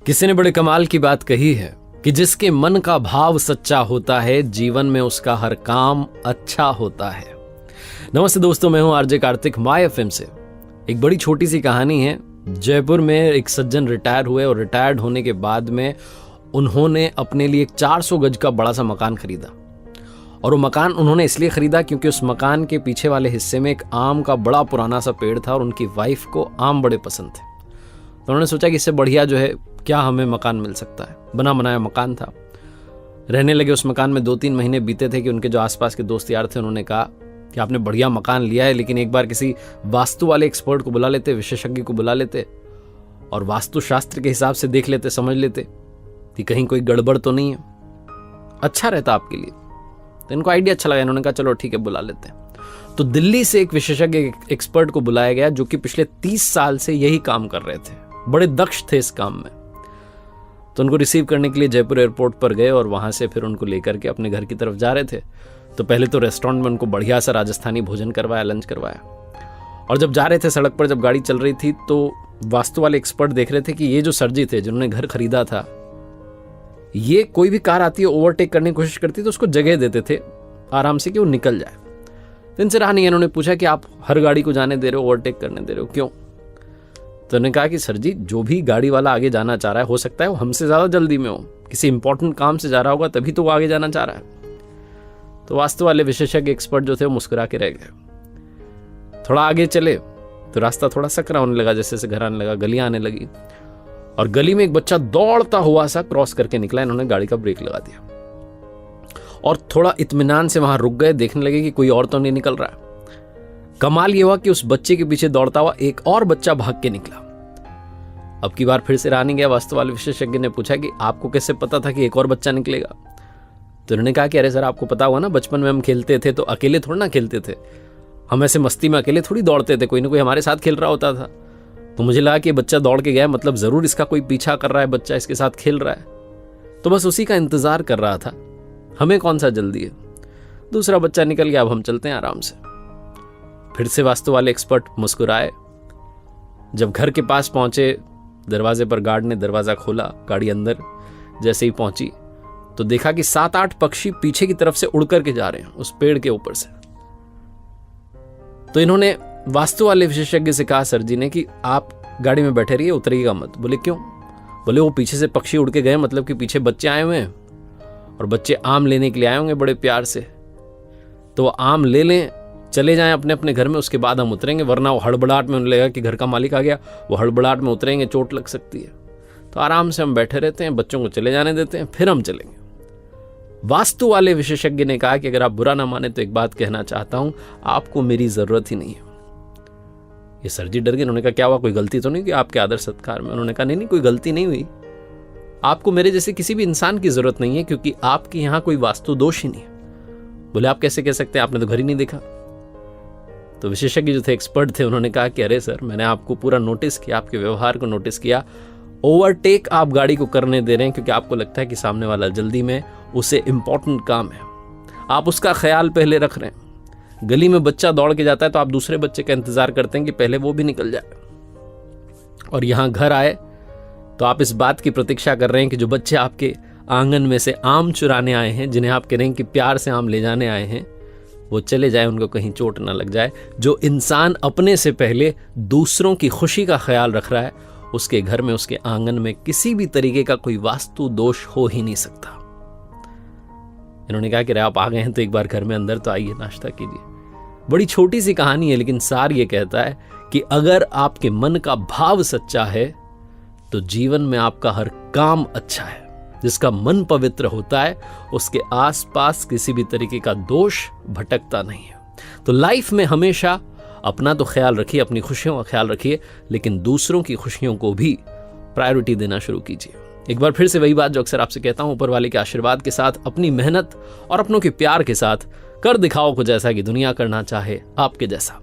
किसी ने बड़े कमाल की बात कही है कि जिसके मन का भाव सच्चा होता है जीवन में उसका हर काम अच्छा होता है। नमस्ते दोस्तों, मैं हूं आरजे कार्तिक माय एफएम से। एक बड़ी छोटी सी कहानी है। जयपुर में एक सज्जन रिटायर हुए और रिटायर्ड होने के बाद में उन्होंने अपने लिए एक 400 गज का बड़ा सा मकान खरीदा। और वो मकान उन्होंने इसलिए खरीदा क्योंकि उस मकान के पीछे वाले हिस्से में एक आम का बड़ा पुराना सा पेड़ था और उनकी वाइफ को आम बड़े पसंद थे। तो उन्होंने सोचा कि इससे बढ़िया जो है क्या हमें मकान मिल सकता है। बना बनाया मकान था। रहने लगे उस मकान में। 2-3 महीने बीते थे कि उनके जो आसपास के दोस्त यार थे उन्होंने कहा कि आपने बढ़िया मकान लिया है, लेकिन एक बार किसी वास्तु वाले एक्सपर्ट को बुला लेते, विशेषज्ञ को बुला लेते और वास्तुशास्त्र के हिसाब से देख लेते, समझ लेते कि कहीं कोई गड़बड़ तो नहीं है, अच्छा रहता आपके लिए। तो इनको आइडिया अच्छा लगा। इन्होंने कहा चलो ठीक है, बुला लेते हैं। तो दिल्ली से एक विशेषज्ञ एक्सपर्ट को बुलाया गया जो कि पिछले 30 साल से यही काम कर रहे थे, बड़े दक्ष थे इस काम में। तो उनको रिसीव करने के लिए जयपुर एयरपोर्ट पर गए और वहां से फिर उनको लेकर के अपने घर की तरफ जा रहे थे। तो पहले तो रेस्टोरेंट में उनको बढ़िया सा राजस्थानी भोजन करवाया, लंच करवाया। और जब जा रहे थे सड़क पर, जब गाड़ी चल रही थी, तो वास्तु वाले एक्सपर्ट देख रहे थे कि ये जो सर जी थे जिन्होंने घर खरीदा था, ये कोई भी कार आती है ओवरटेक करने की कोशिश करती तो उसको जगह देते थे आराम से कि वो निकल जाए। तो इनसे रहा नहीं। इन्होंने पूछा कि आप हर गाड़ी को जाने दे रहे हो, ओवरटेक करने दे रहे हो, क्यों? तो उन्होंने कहा कि सर जी, जो भी गाड़ी वाला आगे जाना चाह रहा है, हो सकता है वो हमसे ज्यादा जल्दी में हो, किसी इंपॉर्टेंट काम से जा रहा होगा तभी तो वो आगे जाना चाह रहा है। तो वास्तु वाले विशेषज्ञ एक्सपर्ट जो थे वो मुस्कुरा के रह गए। थोड़ा आगे चले तो रास्ता थोड़ा सकरा होने लगा, जैसे से घर आने लगा, गलियां आने लगी और गली में एक बच्चा दौड़ता हुआ सा क्रॉस करके निकला। इन्होंने गाड़ी का ब्रेक लगा दिया और थोड़ा इत्मीनान से वहां रुक गए, देखने लगे कि कोई और तो नहीं निकल रहा है। कमाल ये हुआ कि उस बच्चे के पीछे दौड़ता हुआ एक और बच्चा भाग के निकला। अब की बार फिर से रहा नहीं गया। वास्तु वाले विशेषज्ञ ने पूछा कि आपको कैसे पता था कि एक और बच्चा निकलेगा? तो उन्होंने कहा कि अरे सर, आपको पता हुआ ना, बचपन में हम खेलते थे तो अकेले थोड़ा ना खेलते थे, हम ऐसे मस्ती में अकेले थोड़ी दौड़ते थे, कोई ना कोई हमारे साथ खेल रहा होता था। तो मुझे लगा कि ये बच्चा दौड़ के गया, मतलब जरूर इसका कोई पीछा कर रहा है, बच्चा इसके साथ खेल रहा है, तो बस उसी का इंतजार कर रहा था, हमें कौन सा जल्दी है। दूसरा बच्चा निकल गया, अब हम चलते हैं आराम से। फिर से वास्तु वाले एक्सपर्ट मुस्कुराए। जब घर के पास पहुंचे, दरवाजे पर गार्ड ने दरवाजा खोला, गाड़ी अंदर जैसे ही पहुंची तो देखा कि 7-8 पक्षी पीछे की तरफ से उड़ करके जा रहे हैं उस पेड़ के ऊपर से। तो इन्होंने वास्तु वाले विशेषज्ञ से कहा सर जी ने कि आप गाड़ी में बैठे रहिए, उतरिएगा मत। बोले क्यों? बोले वो पीछे से पक्षी उड़ के गए, मतलब कि पीछे बच्चे आए हुए हैं और बच्चे आम लेने के लिए आए होंगे बड़े प्यार से, तो वो आम ले लें, चले जाएं अपने अपने घर में, उसके बाद हम उतरेंगे, वरना वो हड़बड़ाहट में उन्हें लगेगा कि घर का मालिक आ गया, वो हड़बड़ाहट में उतरेंगे, चोट लग सकती है। तो आराम से हम बैठे रहते हैं, बच्चों को चले जाने देते हैं, फिर हम चलेंगे। वास्तु वाले विशेषज्ञ ने कहा कि अगर आप बुरा ना माने तो एक बात कहना चाहता हूं, आपको मेरी जरूरत ही नहीं है। ये सर जी डर गए। उन्होंने कहा क्या हुआ, कोई गलती तो नहीं की आपके आदर सत्कार में? उन्होंने कहा नहीं, कोई गलती नहीं हुई, आपको मेरे जैसे किसी भी इंसान की जरूरत नहीं है, क्योंकि आपके यहां कोई वास्तु दोष ही नहीं है। बोले आप कैसे कह सकते हैं, आपने तो घर ही नहीं देखा। तो विशेषज्ञ जो थे, एक्सपर्ट थे, उन्होंने कहा कि अरे सर, मैंने आपको पूरा नोटिस किया, आपके व्यवहार को नोटिस किया। ओवरटेक आप गाड़ी को करने दे रहे हैं क्योंकि आपको लगता है कि सामने वाला जल्दी में, उसे इंपॉर्टेंट काम है, आप उसका ख्याल पहले रख रहे हैं। गली में बच्चा दौड़ के जाता है तो आप दूसरे बच्चे का इंतजार करते हैं कि पहले वो भी निकल जाए। और यहां घर आए तो आप इस बात की प्रतीक्षा कर रहे हैं कि जो बच्चे आपके आंगन में से आम चुराने आए हैं, जिन्हें आप कह रहे हैं कि प्यार से आम ले जाने आए हैं, वो चले जाए, उनको कहीं चोट ना लग जाए। जो इंसान अपने से पहले दूसरों की खुशी का ख्याल रख रहा है, उसके घर में, उसके आंगन में किसी भी तरीके का कोई वास्तु दोष हो ही नहीं सकता। इन्होंने कहा कि आप आ गए हैं तो एक बार घर में अंदर तो आइए, नाश्ता कीजिए। बड़ी छोटी सी कहानी है, लेकिन सार ये कहता है कि अगर आपके मन का भाव सच्चा है तो जीवन में आपका हर काम अच्छा है। जिसका मन पवित्र होता है उसके आसपास किसी भी तरीके का दोष भटकता नहीं है। तो लाइफ में हमेशा अपना तो ख्याल रखिए, अपनी खुशियों का ख्याल रखिए, लेकिन दूसरों की खुशियों को भी प्रायोरिटी देना शुरू कीजिए। एक बार फिर से वही बात जो अक्सर आपसे कहता हूं, ऊपर वाले के आशीर्वाद के साथ, अपनी मेहनत और अपनों के प्यार के साथ कर दिखाओ कुछ ऐसा कि दुनिया करना चाहे आपके जैसा।